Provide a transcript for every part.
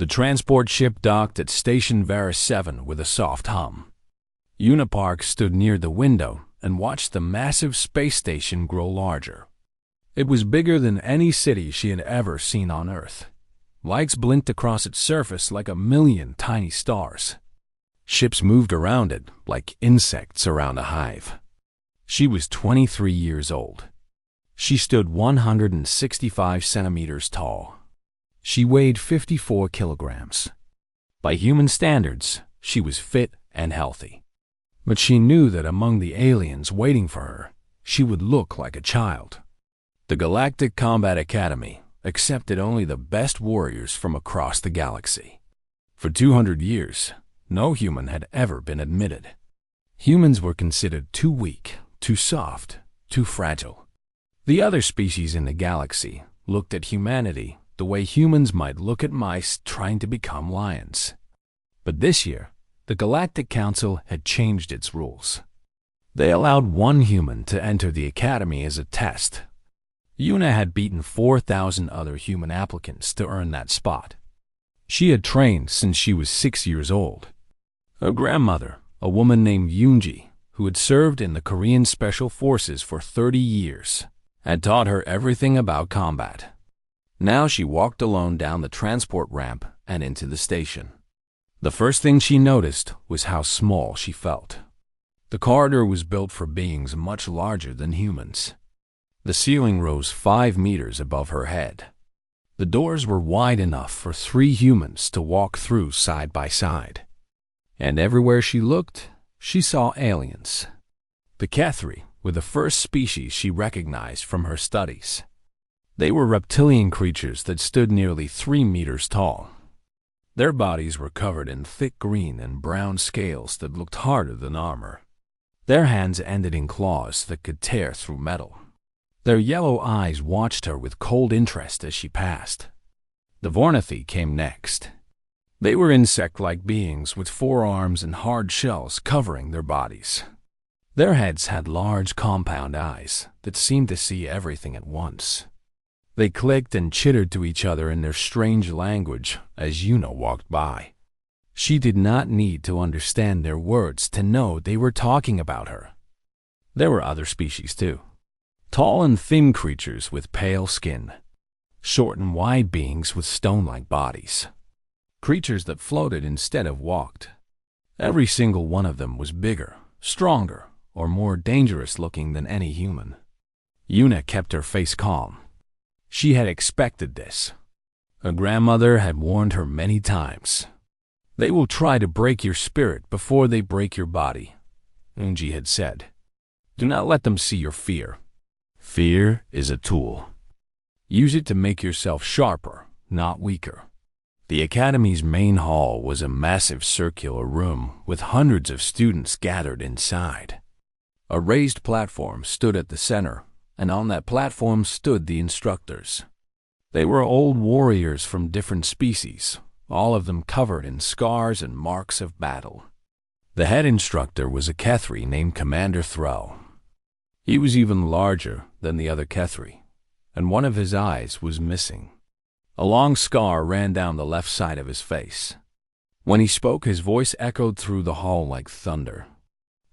The transport ship docked at Station Varus 7 with a soft hum. Una Park stood near the window and watched the massive space station grow larger. It was bigger than any city she had ever seen on Earth. Lights blinked across its surface like a million tiny stars. Ships moved around it like insects around a hive. She was 23 years old. She stood 165 centimeters tall. She weighed 54 kilograms. By human standards, she was fit and healthy. But she knew that among the aliens waiting for her, she would look like a child. The Galactic Combat Academy accepted only the best warriors from across the galaxy. For 200 years, no human had ever been admitted. Humans were considered too weak, too soft, too fragile. The other species in the galaxy looked at humanity the way humans might look at mice trying to become lions. But this year, the Galactic Council had changed its rules. They allowed one human to enter the academy as a test. Una had beaten 4,000 other human applicants to earn that spot. She had trained since she was 6 years old. Her grandmother, a woman named Yoonji, who had served in the Korean Special Forces for 30 years, had taught her everything about combat. Now she walked alone down the transport ramp and into the station. The first thing she noticed was how small she felt. The corridor was built for beings much larger than humans. The ceiling rose 5 meters above her head. The doors were wide enough for 3 humans to walk through side by side. And everywhere she looked, she saw aliens. The Kethri were the first species she recognized from her studies. They were reptilian creatures that stood nearly 3 meters tall. Their bodies were covered in thick green and brown scales that looked harder than armor. Their hands ended in claws that could tear through metal. Their yellow eyes watched her with cold interest as she passed. The Vornathi came next. They were insect-like beings with 4 arms and hard shells covering their bodies. Their heads had large compound eyes that seemed to see everything at once. They clicked and chittered to each other in their strange language as Una walked by. She did not need to understand their words to know they were talking about her. There were other species too. Tall and thin creatures with pale skin. Short and wide beings with stone-like bodies. Creatures that floated instead of walked. Every single one of them was bigger, stronger, or more dangerous-looking than any human. Una kept her face calm. She had expected this. Her grandmother had warned her many times. They will try to break your spirit before they break your body, Unji had said. Do not let them see your fear. Fear is a tool. Use it to make yourself sharper, not weaker. The academy's main hall was a massive circular room with hundreds of students gathered inside. A raised platform stood at the center, and on that platform stood the instructors. They were old warriors from different species, all of them covered in scars and marks of battle. The head instructor was a Kethri named Commander Thrall. He was even larger than the other Kethri, and one of his eyes was missing. A long scar ran down the left side of his face. When he spoke, his voice echoed through the hall like thunder.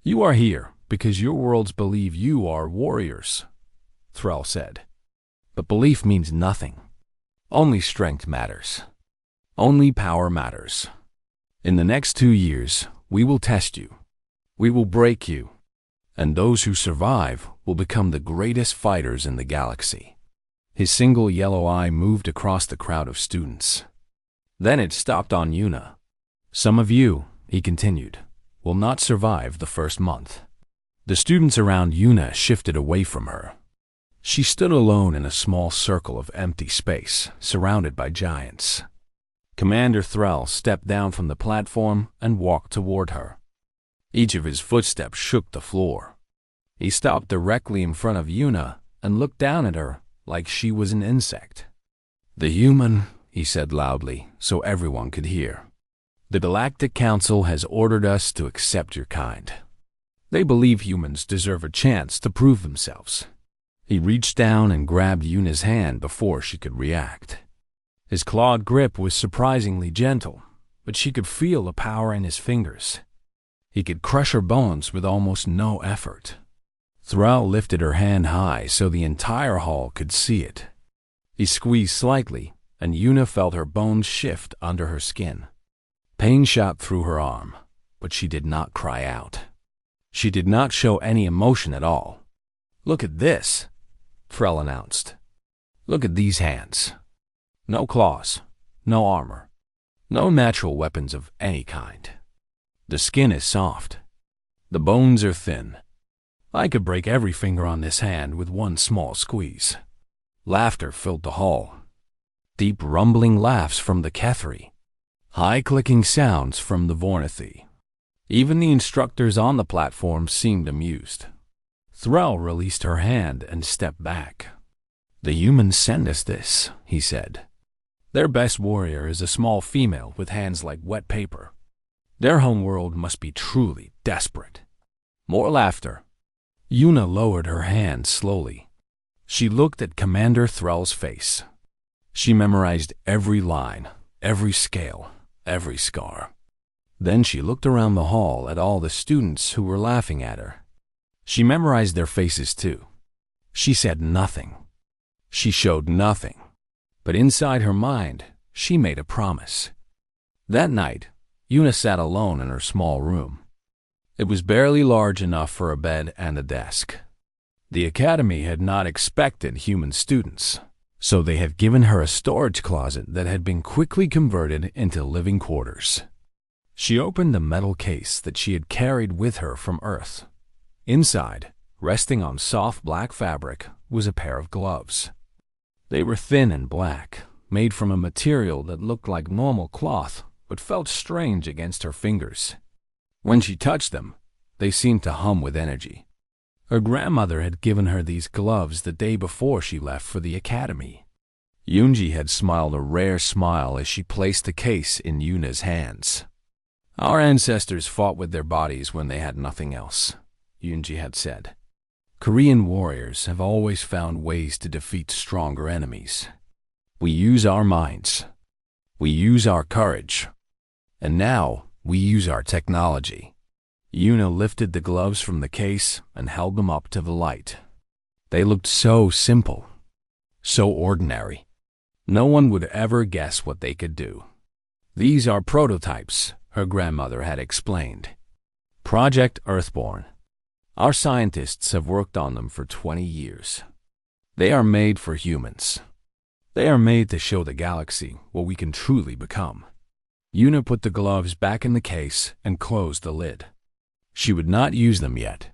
You are here because your worlds believe you are warriors, Thrall said. But belief means nothing. Only strength matters. Only power matters. In the next 2 years, we will test you. We will break you. And those who survive will become the greatest fighters in the galaxy. His single yellow eye moved across the crowd of students. Then it stopped on Una. Some of you, he continued, will not survive the first month. The students around Una shifted away from her. She stood alone in a small circle of empty space, surrounded by giants. Commander Thrall stepped down from the platform and walked toward her. Each of his footsteps shook the floor. He stopped directly in front of Una and looked down at her like she was an insect. The human, he said loudly so everyone could hear. The Galactic Council has ordered us to accept your kind. They believe humans deserve a chance to prove themselves. He reached down and grabbed Una's hand before she could react. His clawed grip was surprisingly gentle, but she could feel the power in his fingers. He could crush her bones with almost no effort. Thrall lifted her hand high so the entire hall could see it. He squeezed slightly, and Yuna felt her bones shift under her skin. Pain shot through her arm, but she did not cry out. She did not show any emotion at all. "Look at this," Thrall announced. "Look at these hands. No claws, no armor, no natural weapons of any kind. The skin is soft. The bones are thin. I could break every finger on this hand with one small squeeze." Laughter filled the hall. Deep rumbling laughs from the Kethri. High clicking sounds from the Vornathi. Even the instructors on the platform seemed amused. Thrall released her hand and stepped back. "The humans send us this," he said. "Their best warrior is a small female with hands like wet paper. Their homeworld must be truly desperate." More laughter. Yuna lowered her hand slowly. She looked at Commander Thrall's face. She memorized every line, every scale, every scar. Then she looked around the hall at all the students who were laughing at her. She memorized their faces too. She said nothing. She showed nothing. But inside her mind, she made a promise. That night, Yuna sat alone in her small room. It was barely large enough for a bed and a desk. The academy had not expected human students, so they had given her a storage closet that had been quickly converted into living quarters. She opened the metal case that she had carried with her from Earth. Inside, resting on soft black fabric, was a pair of gloves. They were thin and black, made from a material that looked like normal cloth but felt strange against her fingers. When she touched them, they seemed to hum with energy. Her grandmother had given her these gloves the day before she left for the academy. Yunji had smiled a rare smile as she placed the case in Yuna's hands. "Our ancestors fought with their bodies when they had nothing else," Yunji had said. "Korean warriors have always found ways to defeat stronger enemies. We use our minds. We use our courage. And now we use our technology." Yuna lifted the gloves from the case and held them up to the light. They looked so simple, so ordinary. No one would ever guess what they could do. "These are prototypes," her grandmother had explained. "Project Earthborn. Our scientists have worked on them for 20 years. They are made for humans. They are made to show the galaxy what we can truly become." Yuna put the gloves back in the case and closed the lid. She would not use them yet.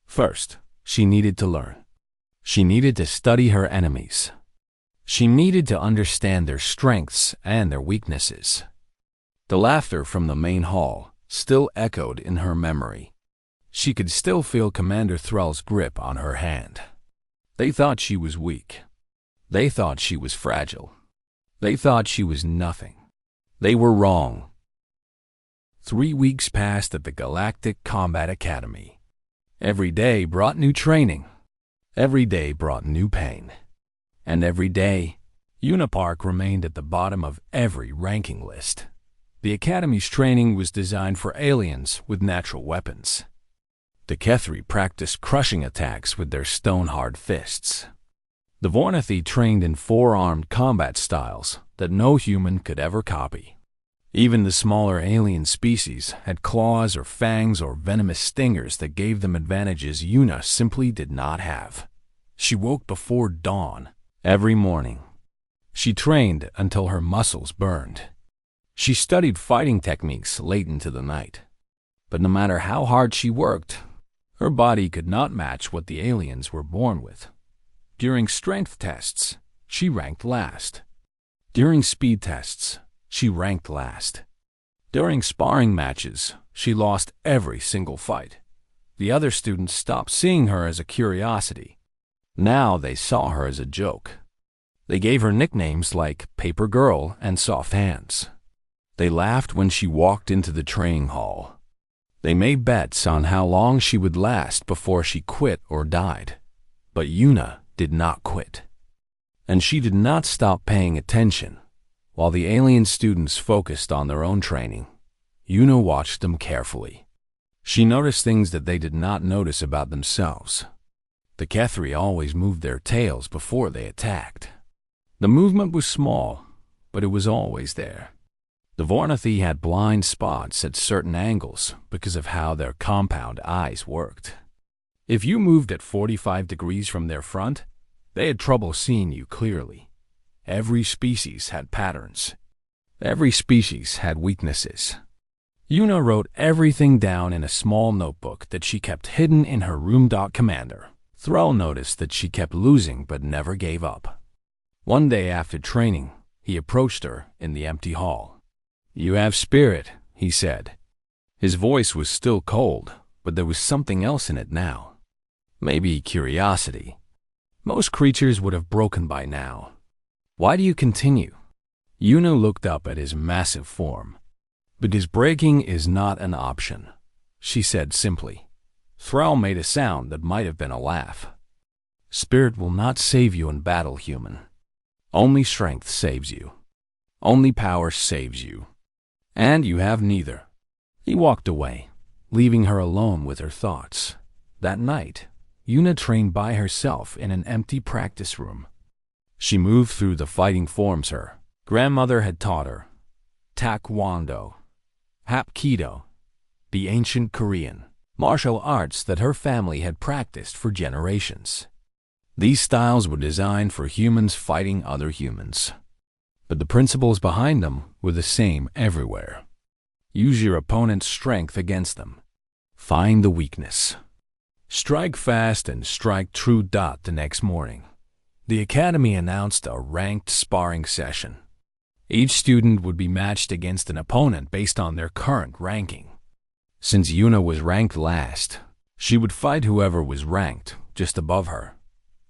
First, she needed to learn. She needed to study her enemies. She needed to understand their strengths and their weaknesses. The laughter from the main hall still echoed in her memory. She could still feel Commander Thrall's grip on her hand. They thought she was weak. They thought she was fragile. They thought she was nothing. They were wrong. 3 weeks passed at the Galactic Combat Academy. Every day brought new training. Every day brought new pain. And every day, Unipark remained at the bottom of every ranking list. The Academy's training was designed for aliens with natural weapons. The Kethri practiced crushing attacks with their stone-hard fists. The Vornathi trained in four-armed combat styles that no human could ever copy. Even the smaller alien species had claws or fangs or venomous stingers that gave them advantages Yuna simply did not have. She woke before dawn every morning. She trained until her muscles burned. She studied fighting techniques late into the night. But no matter how hard she worked, her body could not match what the aliens were born with. During strength tests, she ranked last. During speed tests, she ranked last. During sparring matches, she lost every single fight. The other students stopped seeing her as a curiosity. Now they saw her as a joke. They gave her nicknames like Paper Girl and Soft Hands. They laughed when she walked into the training hall. They made bets on how long she would last before she quit or died. But Yuna did not quit. And she did not stop paying attention. While the alien students focused on their own training, Yuna watched them carefully. She noticed things that they did not notice about themselves. The Kethri always moved their tails before they attacked. The movement was small, but it was always there. The Vornathi had blind spots at certain angles because of how their compound eyes worked. If you moved at 45 degrees from their front, they had trouble seeing you clearly. Every species had patterns. Every species had weaknesses. Yuna wrote everything down in a small notebook that she kept hidden in her room. Commander Thrall noticed that she kept losing but never gave up. One day after training, he approached her in the empty hall. "You have spirit," he said. His voice was still cold, but there was something else in it now. Maybe curiosity. Most creatures would have broken by now. "Why do you continue?" Yuna looked up at his massive form. "Because breaking is not an option," she said simply. Thrall made a sound that might have been a laugh. "Spirit will not save you in battle, human. Only strength saves you. Only power saves you. And you have neither." He walked away, leaving her alone with her thoughts. That night, Yuna trained by herself in an empty practice room. She moved through the fighting forms her grandmother had taught her: Taekwondo, Hapkido, the ancient Korean martial arts that her family had practiced for generations. These styles were designed for humans fighting other humans, but the principles behind them were the same everywhere. Use your opponent's strength against them. Find the weakness. Strike fast and strike true. The next morning, the academy announced a ranked sparring session. Each student would be matched against an opponent based on their current ranking. Since Yuna was ranked last, she would fight whoever was ranked just above her.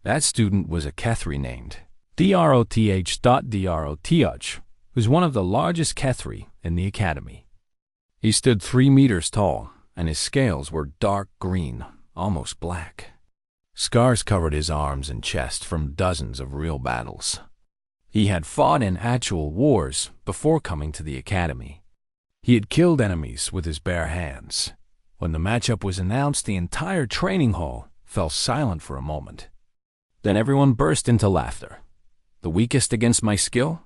That student was a Kethri named Droth. Droth was one of the largest Kethri in the academy. He stood 3 meters tall, and his scales were dark green, almost black. Scars covered his arms and chest from dozens of real battles. He had fought in actual wars before coming to the academy. He had killed enemies with his bare hands. When the matchup was announced, the entire training hall fell silent for a moment. Then everyone burst into laughter. "The weakest against my skill?"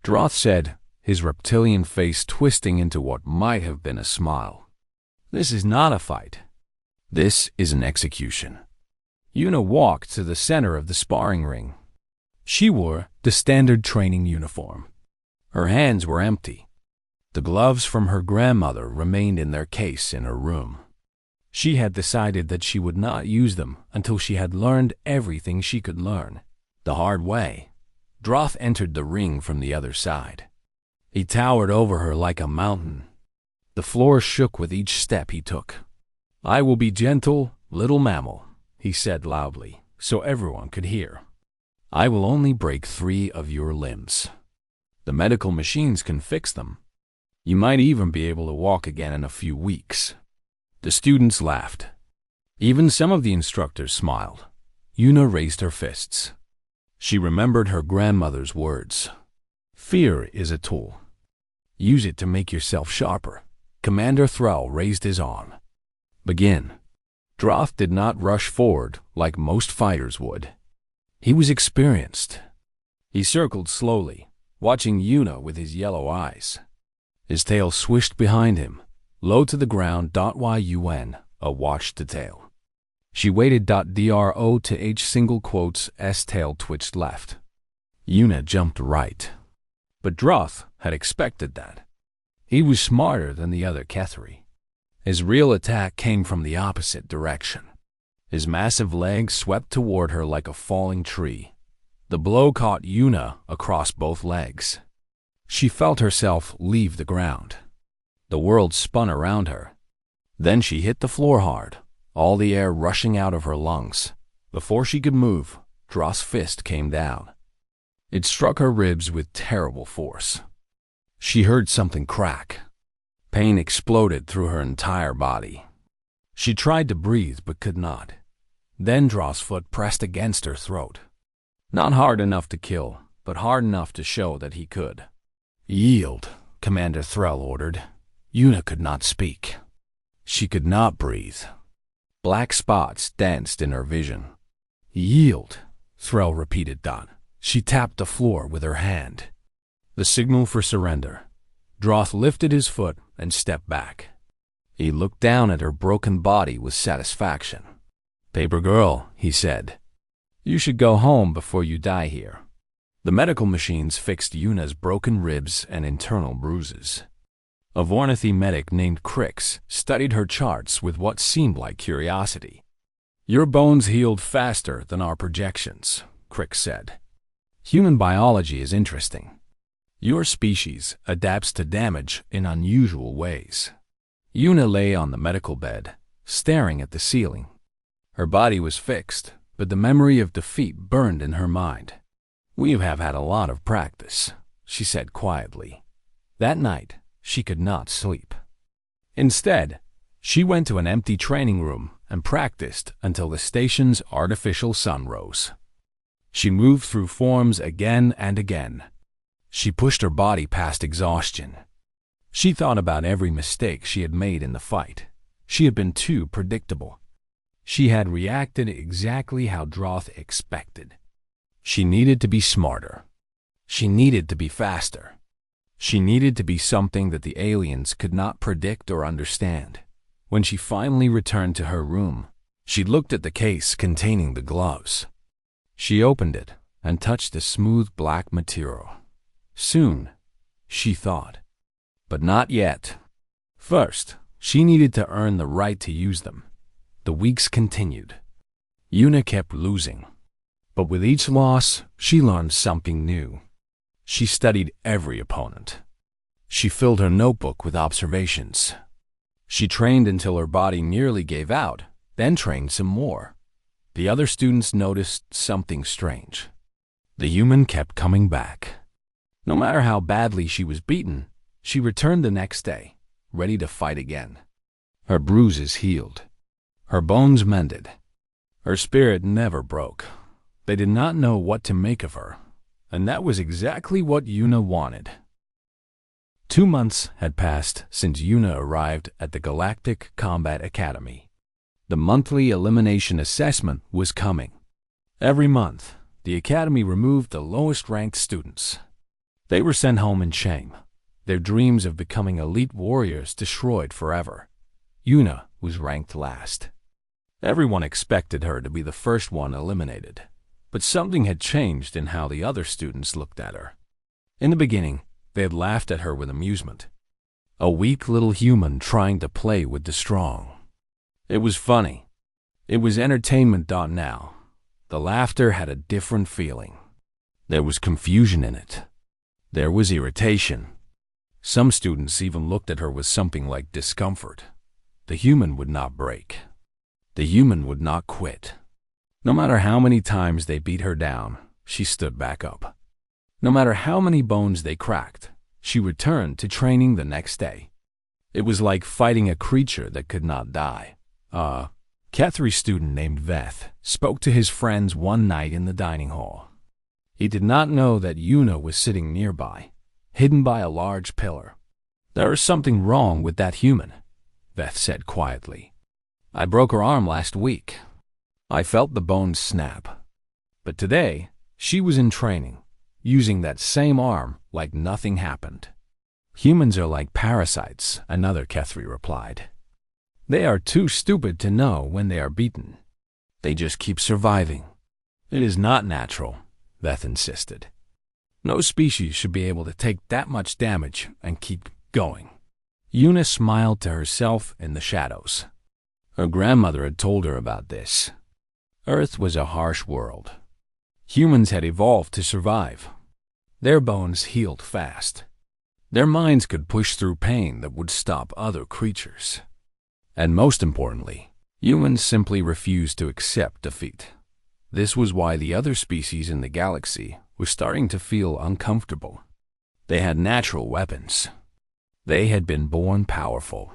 Droth said, his reptilian face twisting into what might have been a smile. "This is not a fight. This is an execution." Yuna walked to the center of the sparring ring. She wore the standard training uniform. Her hands were empty. The gloves from her grandmother remained in their case in her room. She had decided that she would not use them until she had learned everything she could learn. The hard way. Droth entered the ring from the other side. He towered over her like a mountain. The floor shook with each step he took. "I will be gentle, little mammal," he said loudly, so everyone could hear. "I will only break 3 of your limbs. The medical machines can fix them. You might even be able to walk again in a few weeks." The students laughed. Even some of the instructors smiled. Yuna raised her fists. She remembered her grandmother's words. "Fear is a tool. Use it to make yourself sharper." Commander Thrall raised his arm. "Begin." Droth did not rush forward like most fighters would. He was experienced. He circled slowly, watching Yuna with his yellow eyes. His tail swished behind him, low to the ground. Yun, a watched the tail. She waited. Dro to H single quotes S tail twitched left. Yuna jumped right. But Droth had expected that. He was smarter than the other Kethri. His real attack came from the opposite direction. His massive legs swept toward her like a falling tree. The blow caught Yuna across both legs. She felt herself leave the ground. The world spun around her. Then she hit the floor hard, all the air rushing out of her lungs. Before she could move, Droth's fist came down. It struck her ribs with terrible force. She heard something crack. Pain exploded through her entire body. She tried to breathe but could not. Then Droth's foot pressed against her throat. Not hard enough to kill, but hard enough to show that he could. Yield, Commander Threll ordered. Una could not speak. She could not breathe. Black spots danced in her vision. Yield, Threll repeated. She tapped the floor with her hand. The signal for surrender. Droth lifted his foot and stepped back. He looked down at her broken body with satisfaction. Paper girl, he said. You should go home before you die here. The medical machines fixed Una's broken ribs and internal bruises. A Vornathi medic named Crix studied her charts with what seemed like curiosity. Your bones healed faster than our projections, Crix said. Human biology is interesting. Your species adapts to damage in unusual ways. Una lay on the medical bed, staring at the ceiling. Her body was fixed, but the memory of defeat burned in her mind. We have had a lot of practice, she said quietly. That night, she could not sleep. Instead, she went to an empty training room and practiced until the station's artificial sun rose. She moved through forms again and again. She pushed her body past exhaustion. She thought about every mistake she had made in the fight. She had been too predictable. She had reacted exactly how Droth expected. She needed to be smarter. She needed to be faster. She needed to be something that the aliens could not predict or understand. When she finally returned to her room, she looked at the case containing the gloves. She opened it and touched the smooth black material. Soon, she thought. But not yet. First, she needed to earn the right to use them. The weeks continued. Una kept losing. But with each loss, she learned something new. She studied every opponent. She filled her notebook with observations. She trained until her body nearly gave out, then trained some more. The other students noticed something strange. The human kept coming back. No matter how badly she was beaten, she returned the next day, ready to fight again. Her bruises healed. Her bones mended. Her spirit never broke. They did not know what to make of her, and that was exactly what Una wanted. 2 months had passed since Una arrived at the Galactic Combat Academy. The monthly elimination assessment was coming. Every month, the Academy removed the lowest-ranked students. They were sent home in shame, their dreams of becoming elite warriors destroyed forever. Una was ranked last. Everyone expected her to be the first one eliminated. But something had changed in how the other students looked at her. In the beginning, they had laughed at her with amusement. A weak little human trying to play with the strong. It was funny. It was entertainment. Now, the laughter had a different feeling. There was confusion in it. There was irritation. Some students even looked at her with something like discomfort. The human would not break. The human would not quit. No matter how many times they beat her down, she stood back up. No matter how many bones they cracked, she returned to training the next day. It was like fighting a creature that could not die. A Kethri student named Veth spoke to his friends one night in the dining hall. He did not know that Una was sitting nearby, hidden by a large pillar. There is something wrong with that human, Veth said quietly. I broke her arm last week. I felt the bones snap. But today, she was in training, using that same arm like nothing happened. Humans are like parasites, another Kethri replied. They are too stupid to know when they are beaten. They just keep surviving. It is not natural, Veth insisted. No species should be able to take that much damage and keep going. Una smiled to herself in the shadows. Her grandmother had told her about this. Earth was a harsh world. Humans had evolved to survive. Their bones healed fast. Their minds could push through pain that would stop other creatures. And most importantly, humans simply refused to accept defeat. This was why the other species in the galaxy were starting to feel uncomfortable. They had natural weapons. They had been born powerful.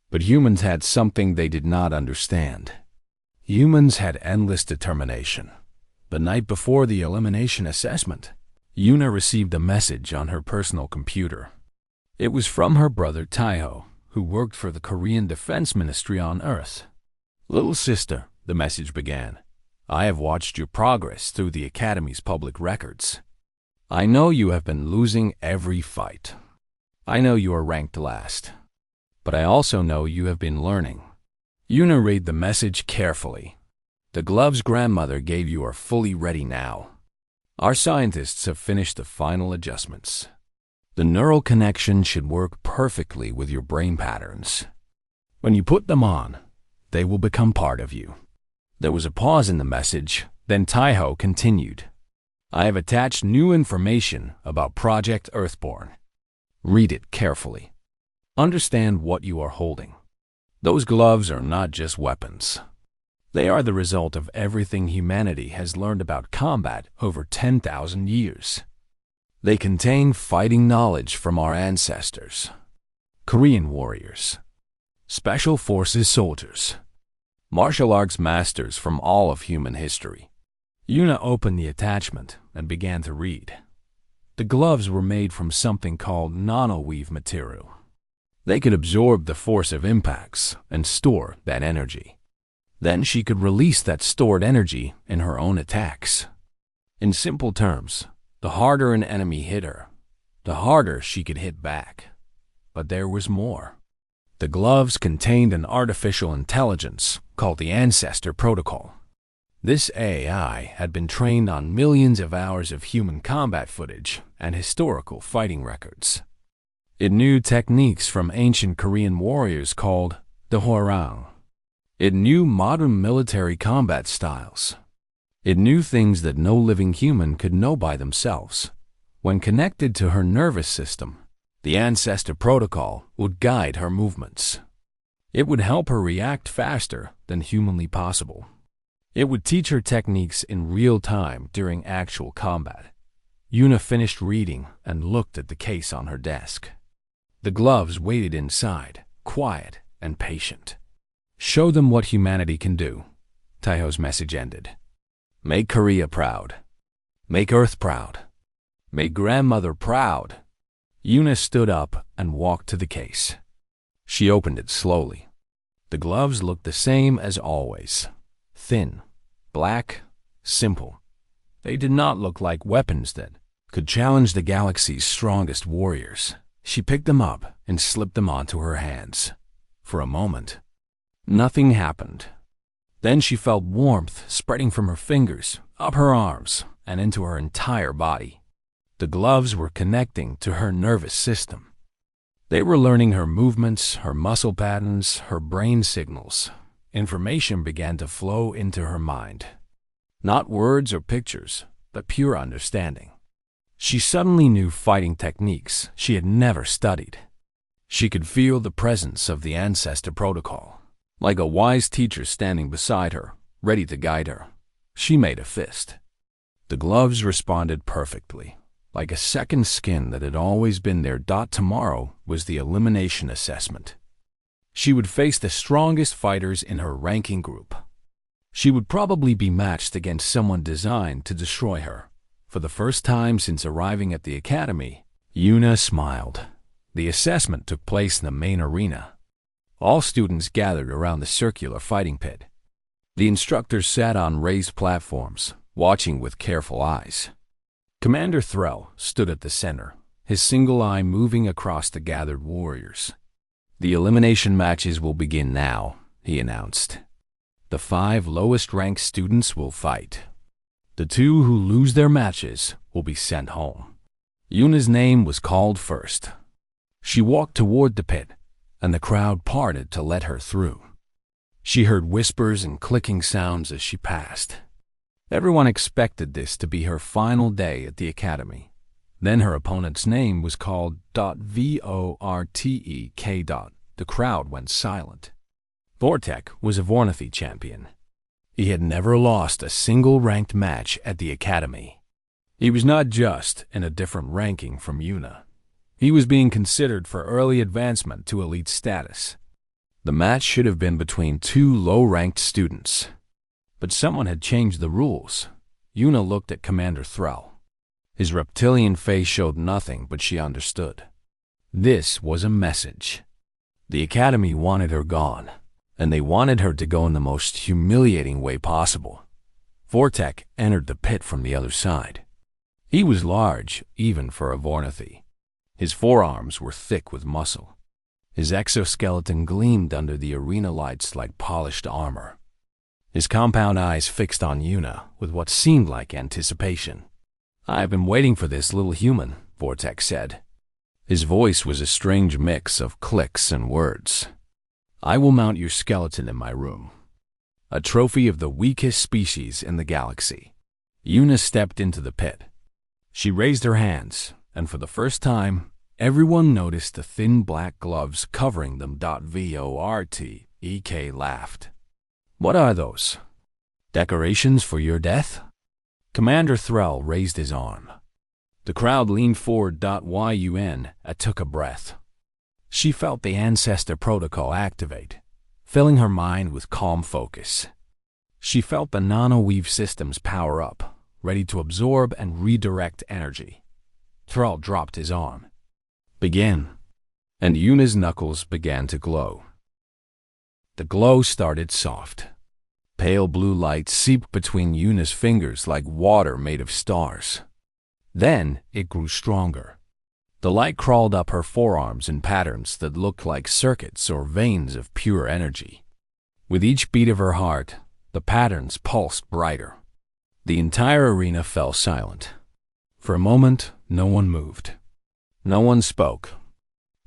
But humans had something they did not understand. Humans had endless determination. The night before the elimination assessment, Yuna received a message on her personal computer. It was from her brother Taiho, who worked for the Korean Defense Ministry on Earth. "Little sister," the message began, "I have watched your progress through the Academy's public records. I know you have been losing every fight. I know you are ranked last. But I also know you have been learning." Yuna read the message carefully. "The gloves grandmother gave you are fully ready now. Our scientists have finished the final adjustments. The neural connection should work perfectly with your brain patterns. When you put them on, they will become part of you." There was a pause in the message, then Taiho continued. "I have attached new information about Project Earthborn. Read it carefully. Understand what you are holding. Those gloves are not just weapons. They are the result of everything humanity has learned about combat over 10,000 years. They contain fighting knowledge from our ancestors, Korean warriors, special forces soldiers, martial arts masters from all of human history." Yuna opened the attachment and began to read. The gloves were made from something called nanoweave material. They could absorb the force of impacts and store that energy. Then she could release that stored energy in her own attacks. In simple terms, the harder an enemy hit her, the harder she could hit back. But there was more. The gloves contained an artificial intelligence called the Ancestor Protocol. This AI had been trained on millions of hours of human combat footage and historical fighting records. It knew techniques from ancient Korean warriors called the Hwarang. It knew modern military combat styles. It knew things that no living human could know by themselves. When connected to her nervous system, the Ancestor Protocol would guide her movements. It would help her react faster than humanly possible. It would teach her techniques in real time during actual combat. Yuna finished reading and looked at the case on her desk. The gloves waited inside, quiet and patient. "Show them what humanity can do," Taiho's message ended. "Make Korea proud. Make Earth proud. Make grandmother proud." Yuna stood up and walked to the case. She opened it slowly. The gloves looked the same as always. Thin, black, simple. They did not look like weapons that could challenge the galaxy's strongest warriors. She picked them up and slipped them onto her hands. For a moment, nothing happened. Then she felt warmth spreading from her fingers, up her arms, and into her entire body. The gloves were connecting to her nervous system. They were learning her movements, her muscle patterns, her brain signals. Information began to flow into her mind. Not words or pictures, but pure understanding. She suddenly knew fighting techniques she had never studied. She could feel the presence of the Ancestor Protocol, like a wise teacher standing beside her, ready to guide her. She made a fist. The gloves responded perfectly, like a second skin that had always been there. Tomorrow was the elimination assessment. She would face the strongest fighters in her ranking group. She would probably be matched against someone designed to destroy her. For the first time since arriving at the academy, Yuna smiled. The assessment took place in the main arena. All students gathered around the circular fighting pit. The instructors sat on raised platforms, watching with careful eyes. Commander Threll stood at the center, his single eye moving across the gathered warriors. "The elimination matches will begin now," he announced. "The 5 lowest-ranked students will fight. The 2 who lose their matches will be sent home." Yuna's name was called first. She walked toward the pit, and the crowd parted to let her through. She heard whispers and clicking sounds as she passed. Everyone expected this to be her final day at the academy. Then her opponent's name was called Vortek. The crowd went silent. Vortek was a Vornathy champion. He had never lost a single ranked match at the academy. He was not just in a different ranking from Yuna. He was being considered for early advancement to elite status. The match should have been between 2 low-ranked students. But someone had changed the rules. Yuna looked at Commander Threll. His reptilian face showed nothing, but she understood. This was a message. The Academy wanted her gone, and they wanted her to go in the most humiliating way possible. Vortek entered the pit from the other side. He was large, even for a Vornathi. His forearms were thick with muscle. His exoskeleton gleamed under the arena lights like polished armor. His compound eyes fixed on Yuna with what seemed like anticipation. "I've been waiting for this, little human," Vortek said. His voice was a strange mix of clicks and words. "I will mount your skeleton in my room. A trophy of the weakest species in the galaxy." Yuna stepped into the pit. She raised her hands, and for the first time, everyone noticed the thin black gloves covering them. Vortek laughed. "What are those? Decorations for your death?" Commander Thrall raised his arm. The crowd leaned forward. Yun took a breath. She felt the ancestor protocol activate, filling her mind with calm focus. She felt the nano-weave systems power up, ready to absorb and redirect energy. Thrall dropped his arm. "Begin." And Yuna's knuckles began to glow. The glow started soft. Pale blue light seeped between Yuna's fingers like water made of stars. Then it grew stronger. The light crawled up her forearms in patterns that looked like circuits or veins of pure energy. With each beat of her heart, the patterns pulsed brighter. The entire arena fell silent. For a moment, no one moved. No one spoke.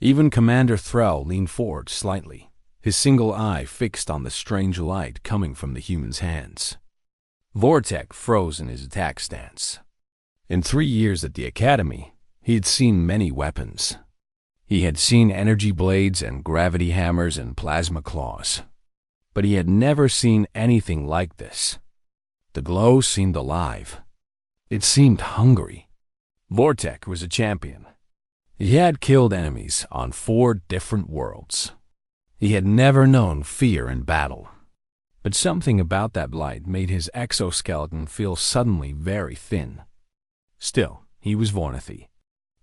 Even Commander Thrall leaned forward slightly, his single eye fixed on the strange light coming from the human's hands. Vortek froze in his attack stance. In 3 years at the Academy, he had seen many weapons. He had seen energy blades and gravity hammers and plasma claws. But he had never seen anything like this. The glow seemed alive. It seemed hungry. Vortek was a champion. He had killed enemies on 4 different worlds. He had never known fear in battle. But something about that light made his exoskeleton feel suddenly very thin. Still, he was Vornathi.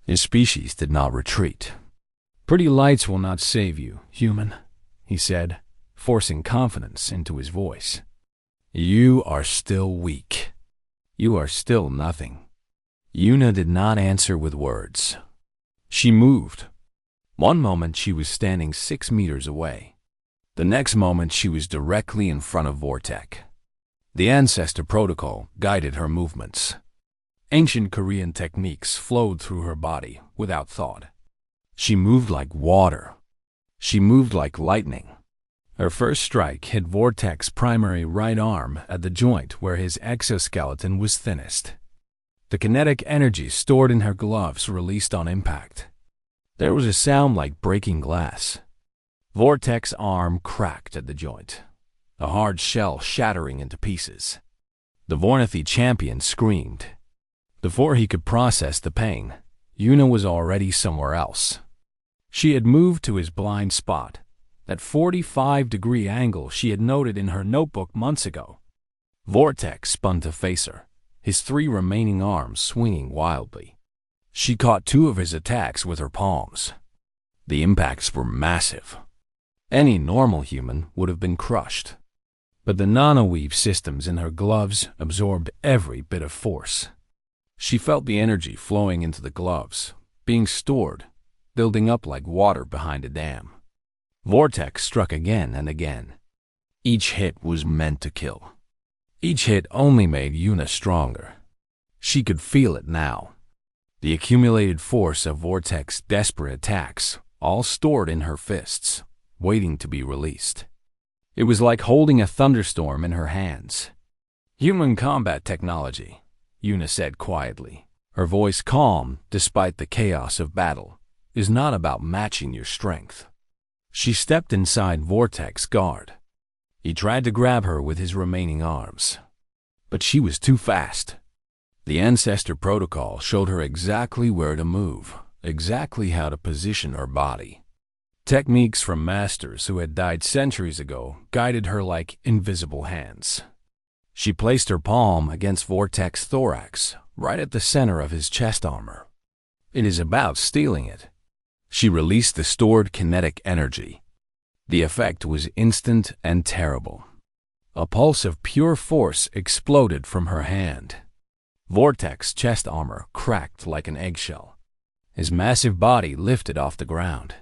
His species did not retreat. "Pretty lights will not save you, human," he said, forcing confidence into his voice. "You are still weak. You are still nothing." Yuna did not answer with words. She moved. One moment she was standing 6 meters away. The next moment she was directly in front of Vortek. The ancestor protocol guided her movements. Ancient Korean techniques flowed through her body without thought. She moved like water. She moved like lightning. Her first strike hit Vortek's primary right arm at the joint where his exoskeleton was thinnest. The kinetic energy stored in her gloves released on impact. There was a sound like breaking glass. Vortek's arm cracked at the joint, a hard shell shattering into pieces. The Vornathi champion screamed. Before he could process the pain, Yuna was already somewhere else. She had moved to his blind spot, that 45-degree angle she had noted in her notebook months ago. Vortek spun to face her, his 3 remaining arms swinging wildly. She caught 2 of his attacks with her palms. The impacts were massive. Any normal human would have been crushed. But the nanoweave systems in her gloves absorbed every bit of force. She felt the energy flowing into the gloves, being stored, building up like water behind a dam. Vortek struck again and again. Each hit was meant to kill. Each hit only made Yuna stronger. She could feel it now. The accumulated force of Vortek's desperate attacks, all stored in her fists, waiting to be released. It was like holding a thunderstorm in her hands. "Human combat technology," Yuna said quietly, her voice calm despite the chaos of battle, "is not about matching your strength." She stepped inside Vortek's guard. He tried to grab her with his remaining arms. But she was too fast. The ancestor protocol showed her exactly where to move, exactly how to position her body. Techniques from masters who had died centuries ago guided her like invisible hands. She placed her palm against Vortex's thorax, right at the center of his chest armor. It is about stealing it. She released the stored kinetic energy. The effect was instant and terrible. A pulse of pure force exploded from her hand. Vortex's chest armor cracked like an eggshell. His massive body lifted off the ground.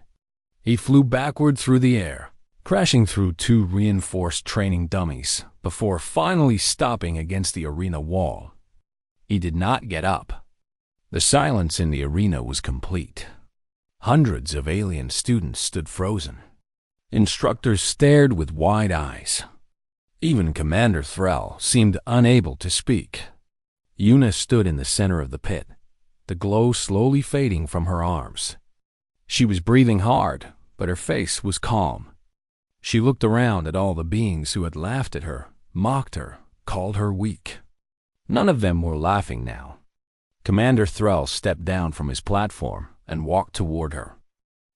He flew backward through the air, crashing through two reinforced training dummies before finally stopping against the arena wall. He did not get up. The silence in the arena was complete. Hundreds of alien students stood frozen. Instructors stared with wide eyes. Even Commander Thrall seemed unable to speak. Una stood in the center of the pit, the glow slowly fading from her arms. She was breathing hard, but her face was calm. She looked around at all the beings who had laughed at her, mocked her, called her weak. None of them were laughing now. Commander Thrall stepped down from his platform and walked toward her.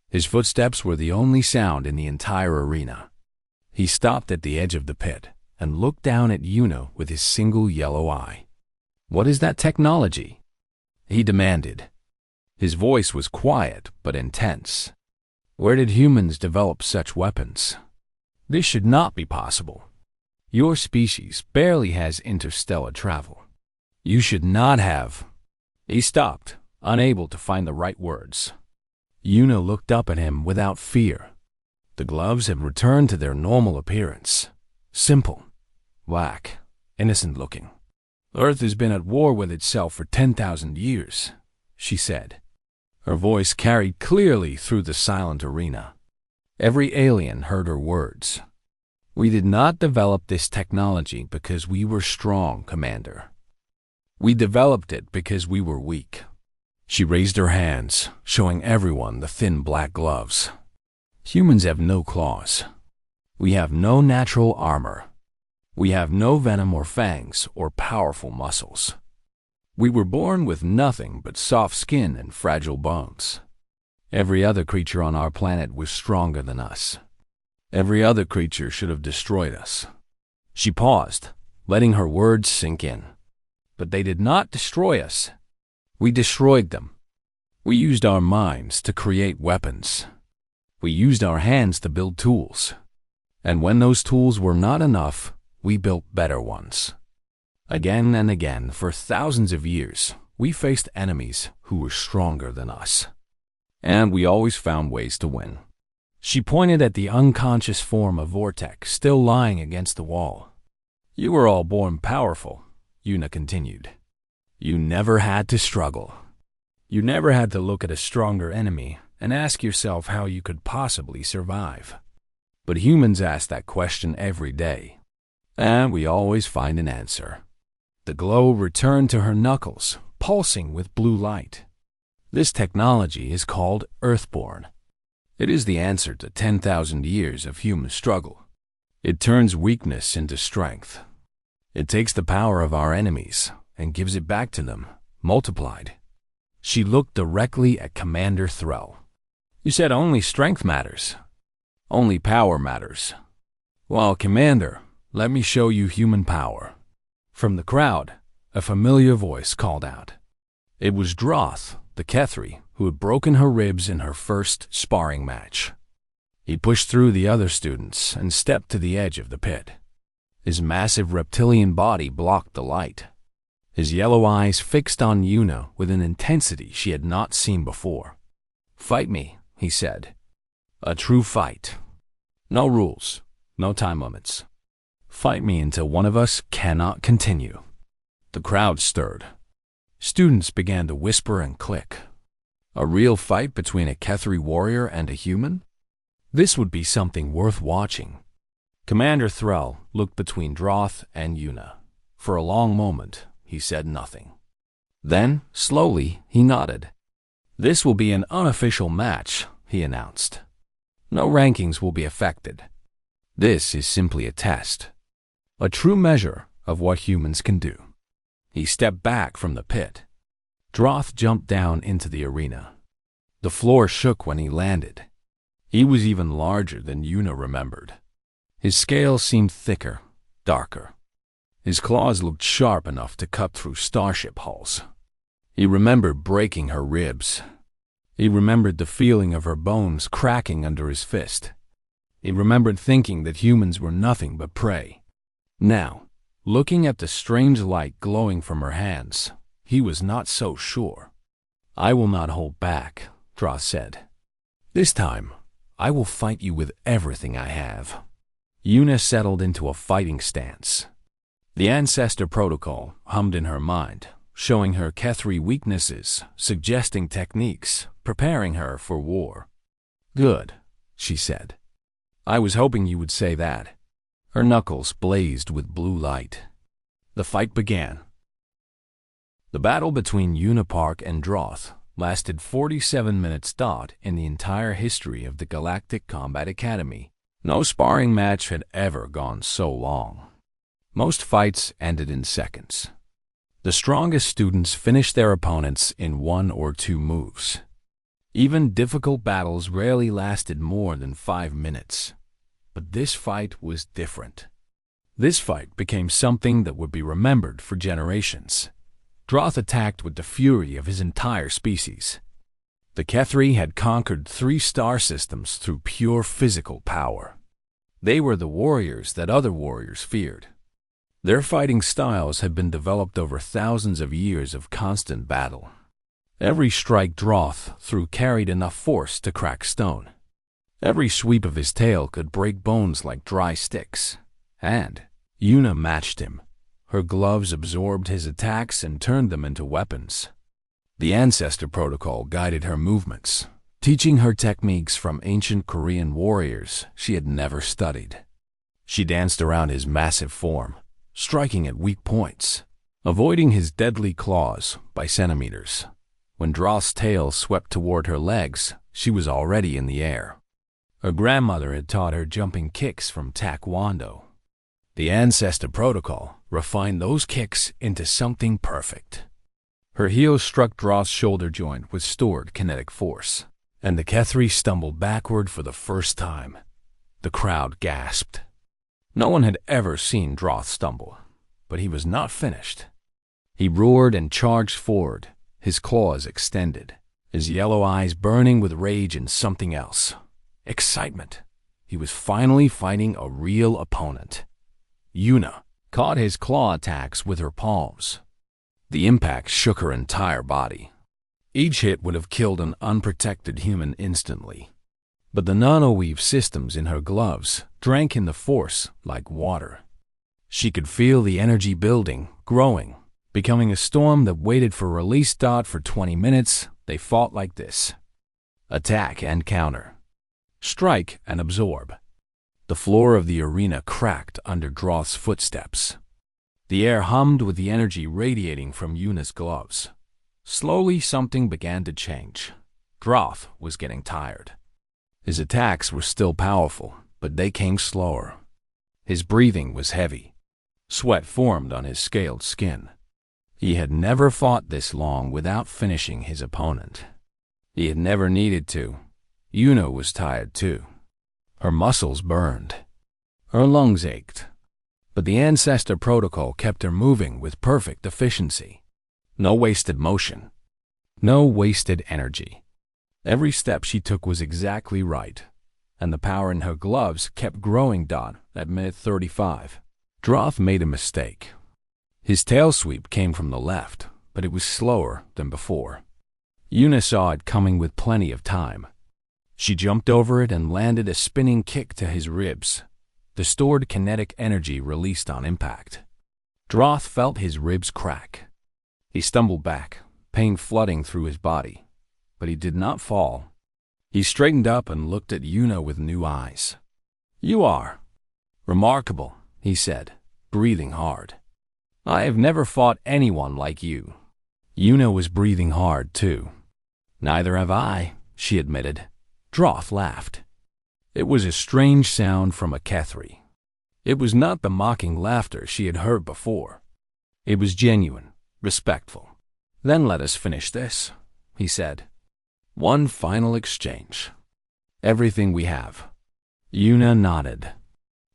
His footsteps were the only sound in the entire arena. He stopped at the edge of the pit and looked down at Una with his single yellow eye. "What is that technology?" he demanded. His voice was quiet but intense. "Where did humans develop such weapons? This should not be possible. Your species barely has interstellar travel. You should not have." He stopped, unable to find the right words. Una looked up at him without fear. The gloves had returned to their normal appearance. Simple, black, innocent-looking. "Earth has been at war with itself for 10,000 years, she said. Her voice carried clearly through the silent arena. Every alien heard her words. "We did not develop this technology because we were strong, Commander. We developed it because we were weak." She raised her hands, showing everyone the thin black gloves. "Humans have no claws. We have no natural armor. We have no venom or fangs or powerful muscles. We were born with nothing but soft skin and fragile bones. Every other creature on our planet was stronger than us. Every other creature should have destroyed us." She paused, letting her words sink in. "But they did not destroy us. We destroyed them. We used our minds to create weapons. We used our hands to build tools. And when those tools were not enough, we built better ones. Again and again, for thousands of years, we faced enemies who were stronger than us. And we always found ways to win." She pointed at the unconscious form of Vortex still lying against the wall. "You were all born powerful," Una continued. "You never had to struggle. You never had to look at a stronger enemy and ask yourself how you could possibly survive. But humans ask that question every day, and we always find an answer." The glow returned to her knuckles, pulsing with blue light. "This technology is called Earthborn. It is the answer to 10,000 years of human struggle. It turns weakness into strength. It takes the power of our enemies and gives it back to them, multiplied." She looked directly at Commander Thrall. "You said only strength matters. Only power matters. Well, Commander, let me show you human power." From the crowd, a familiar voice called out. It was Droth, the Kethri, who had broken her ribs in her first sparring match. He pushed through the other students and stepped to the edge of the pit. His massive reptilian body blocked the light. His yellow eyes fixed on Una with an intensity she had not seen before. "Fight me," he said. "A true fight. No rules, no time limits. Fight me until one of us cannot continue." The crowd stirred. Students began to whisper and click. A real fight between a Kethri warrior and a human? This would be something worth watching. Commander Thrall looked between Droth and Una. For a long moment, he said nothing. Then, slowly, he nodded. "This will be an unofficial match," he announced. "No rankings will be affected. This is simply a test. A true measure of what humans can do." He stepped back from the pit. Droth jumped down into the arena. The floor shook when he landed. He was even larger than Una remembered. His scales seemed thicker, darker. His claws looked sharp enough to cut through starship hulls. He remembered breaking her ribs. He remembered the feeling of her bones cracking under his fist. He remembered thinking that humans were nothing but prey. Now, looking at the strange light glowing from her hands, he was not so sure. "I will not hold back," Droth said. "This time, I will fight you with everything I have." Una settled into a fighting stance. The Ancestor Protocol hummed in her mind, showing her Kethri weaknesses, suggesting techniques, preparing her for war. "Good," she said. "I was hoping you would say that." Her knuckles blazed with blue light. The fight began. The battle between Unipark and Droth lasted 47 minutes. In the entire history of the Galactic Combat Academy, no sparring match had ever gone so long. Most fights ended in seconds. The strongest students finished their opponents in 1 or 2 moves. Even difficult battles rarely lasted more than 5 minutes. But this fight was different. This fight became something that would be remembered for generations. Droth attacked with the fury of his entire species. The Kethri had conquered 3 star systems through pure physical power. They were the warriors that other warriors feared. Their fighting styles had been developed over thousands of years of constant battle. Every strike Droth threw carried enough force to crack stone. Every sweep of his tail could break bones like dry sticks. And Una matched him. Her gloves absorbed his attacks and turned them into weapons. The Ancestor Protocol guided her movements, teaching her techniques from ancient Korean warriors she had never studied. She danced around his massive form, striking at weak points, avoiding his deadly claws by centimeters. When Droth's tail swept toward her legs, she was already in the air. Her grandmother had taught her jumping kicks from Taekwondo. The Ancestor Protocol refined those kicks into something perfect. Her heel struck Droth's shoulder joint with stored kinetic force, and the Kethri stumbled backward for the first time. The crowd gasped. No one had ever seen Droth stumble, but he was not finished. He roared and charged forward, his claws extended, his yellow eyes burning with rage and something else. Excitement. He was finally fighting a real opponent. Una caught his claw attacks with her palms. The impact shook her entire body. Each hit would have killed an unprotected human instantly. But the nanoweave systems in her gloves drank in the force like water. She could feel the energy building, growing, becoming a storm that waited for release. For 20 minutes, they fought like this. Attack and counter. Strike and absorb. The floor of the arena cracked under Droth's footsteps. The air hummed with the energy radiating from Una's gloves. Slowly, something began to change. Droth was getting tired. His attacks were still powerful, but they came slower. His breathing was heavy. Sweat formed on his scaled skin. He had never fought this long without finishing his opponent. He had never needed to. Una was tired too. Her muscles burned. Her lungs ached. But the Ancestor Protocol kept her moving with perfect efficiency. No wasted motion. No wasted energy. Every step she took was exactly right, and the power in her gloves kept growing. At minute 35, Droth made a mistake. His tail sweep came from the left, but it was slower than before. Una saw it coming with plenty of time. She jumped over it and landed a spinning kick to his ribs. The stored kinetic energy released on impact. Droth felt his ribs crack. He stumbled back, pain flooding through his body. But he did not fall. He straightened up and looked at Una with new eyes. "You are remarkable," he said, breathing hard. "I have never fought anyone like you." Una was breathing hard, too. "Neither have I," she admitted. Droth laughed. It was a strange sound from a Kethri. It was not the mocking laughter she had heard before. It was genuine, respectful. "Then let us finish this," he said. "One final exchange. Everything we have." Una nodded.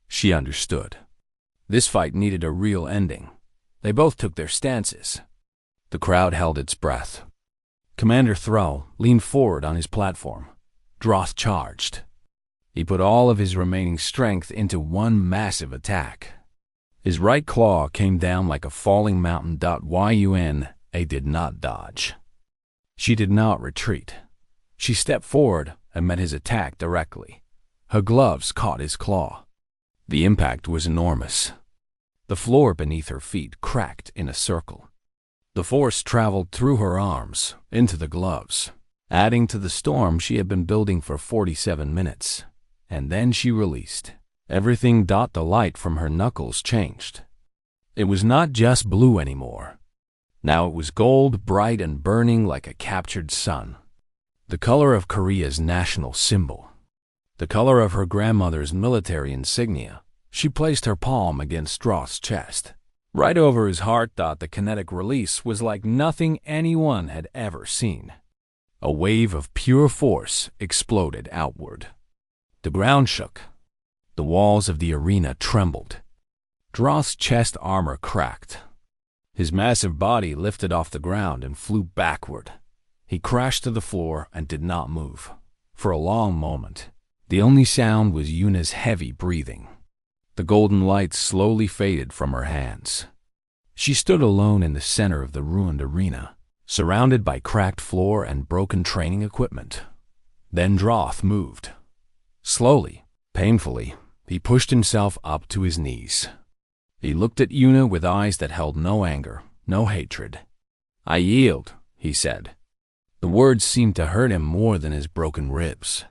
She understood. This fight needed a real ending. They both took their stances. The crowd held its breath. Commander Thrall leaned forward on his platform. Droth charged. He put all of his remaining strength into one massive attack. His right claw came down like a falling mountain. Yuna did not dodge. She did not retreat. She stepped forward and met his attack directly. Her gloves caught his claw. The impact was enormous. The floor beneath her feet cracked in a circle. The force traveled through her arms, into the gloves, adding to the storm she had been building for 47 minutes. And then she released. Everything. The light from her knuckles changed. It was not just blue anymore. Now it was gold, bright and burning like a captured sun. The color of Korea's national symbol. The color of her grandmother's military insignia. She placed her palm against Droth's chest. Right over his heart. The kinetic release was like nothing anyone had ever seen. A wave of pure force exploded outward. The ground shook. The walls of the arena trembled. Droth's chest armor cracked. His massive body lifted off the ground and flew backward. He crashed to the floor and did not move. For a long moment, the only sound was Yuna's heavy breathing. The golden light slowly faded from her hands. She stood alone in the center of the ruined arena, surrounded by cracked floor and broken training equipment. Then Droth moved. Slowly, painfully, he pushed himself up to his knees. He looked at Yuna with eyes that held no anger, no hatred. "I yield," he said. The words seemed to hurt him more than his broken ribs.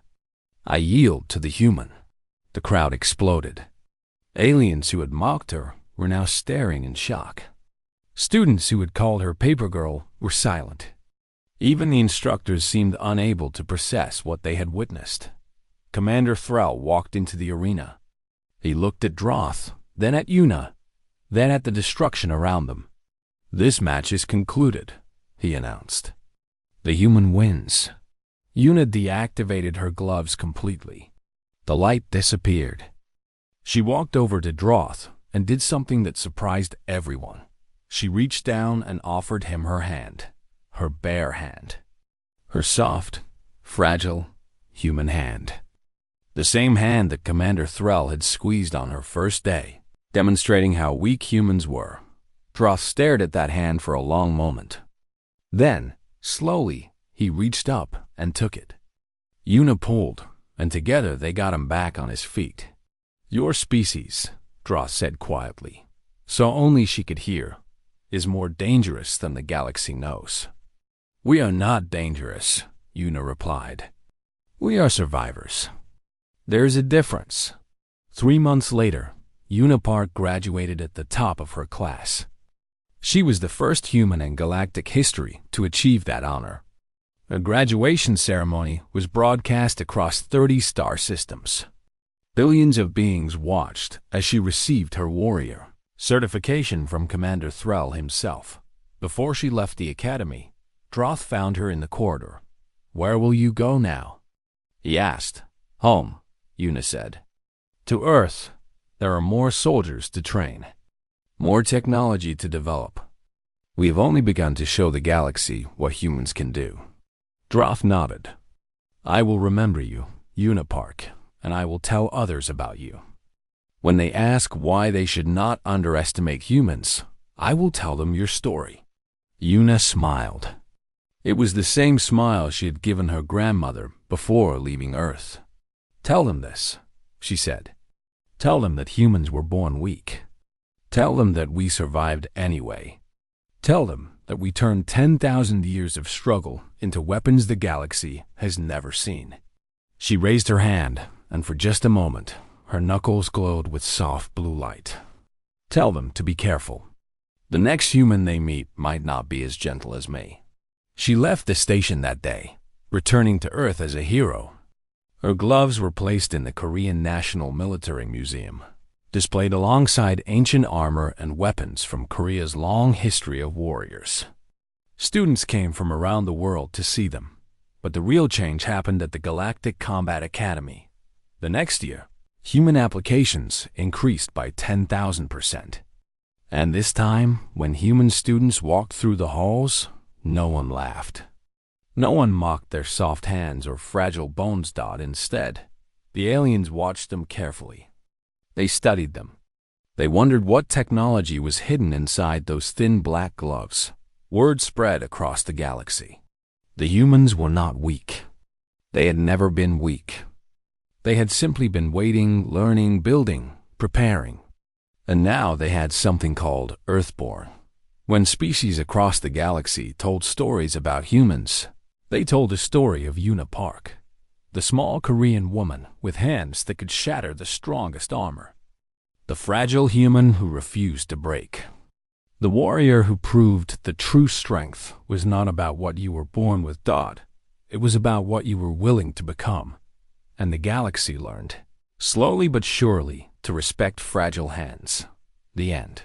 "I yield to the human." The crowd exploded. Aliens who had mocked her were now staring in shock. Students who had called her paper girl were silent. Even the instructors seemed unable to process what they had witnessed. Commander Thrall walked into the arena. He looked at Droth, then at Yuna, then at the destruction around them. "This match is concluded," he announced. "The human wins." Yuna deactivated her gloves completely. The light disappeared. She walked over to Droth and did something that surprised everyone. She reached down and offered him her hand, her bare hand. Her soft, fragile, human hand. The same hand that Commander Thrall had squeezed on her first day, demonstrating how weak humans were. Droth stared at that hand for a long moment. Then, slowly, he reached up and took it. Yuna pulled, and together they got him back on his feet. "Your species," Droth said quietly, so only she could hear, "is more dangerous than the galaxy knows." "We are not dangerous," Yuna replied. "We are survivors." "There is a difference." 3 months later, Yuna Park graduated at the top of her class. She was the first human in galactic history to achieve that honor. A graduation ceremony was broadcast across 30 star systems. Billions of beings watched as she received her warrior certification from Commander Thrall himself. Before she left the academy, Droth found her in the corridor. "Where will you go now?" he asked. "Home," Yuna said. "To Earth. There are more soldiers to train, more technology to develop. We have only begun to show the galaxy what humans can do." Droth nodded. "I will remember you, Yuna Park, and I will tell others about you. When they ask why they should not underestimate humans, I will tell them your story." Yuna smiled. It was the same smile she had given her grandmother before leaving Earth. "Tell them this," she said. "Tell them that humans were born weak. Tell them that we survived anyway. Tell them that we turned 10,000 years of struggle into weapons the galaxy has never seen." She raised her hand, and for just a moment, her knuckles glowed with soft blue light. "Tell them to be careful. The next human they meet might not be as gentle as me." She left the station that day, returning to Earth as a hero. Her gloves were placed in the Korean National Military Museum, displayed alongside ancient armor and weapons from Korea's long history of warriors. Students came from around the world to see them, but the real change happened at the Galactic Combat Academy. The next year, Human applications increased by 10,000%. And this time, when human students walked through the halls, no one laughed. No one mocked their soft hands or fragile bones. Instead, the aliens watched them carefully. They studied them. They wondered what technology was hidden inside those thin black gloves. Word spread across the galaxy. The humans were not weak. They had never been weak. They had simply been waiting, learning, building, preparing. And now they had something called Earthborn. When species across the galaxy told stories about humans, they told a story of Una Park, the small Korean woman with hands that could shatter the strongest armor. The fragile human who refused to break. The warrior who proved that true strength was not about what you were born with. It was about what you were willing to become. And the galaxy learned, slowly but surely, to respect fragile hands. The end.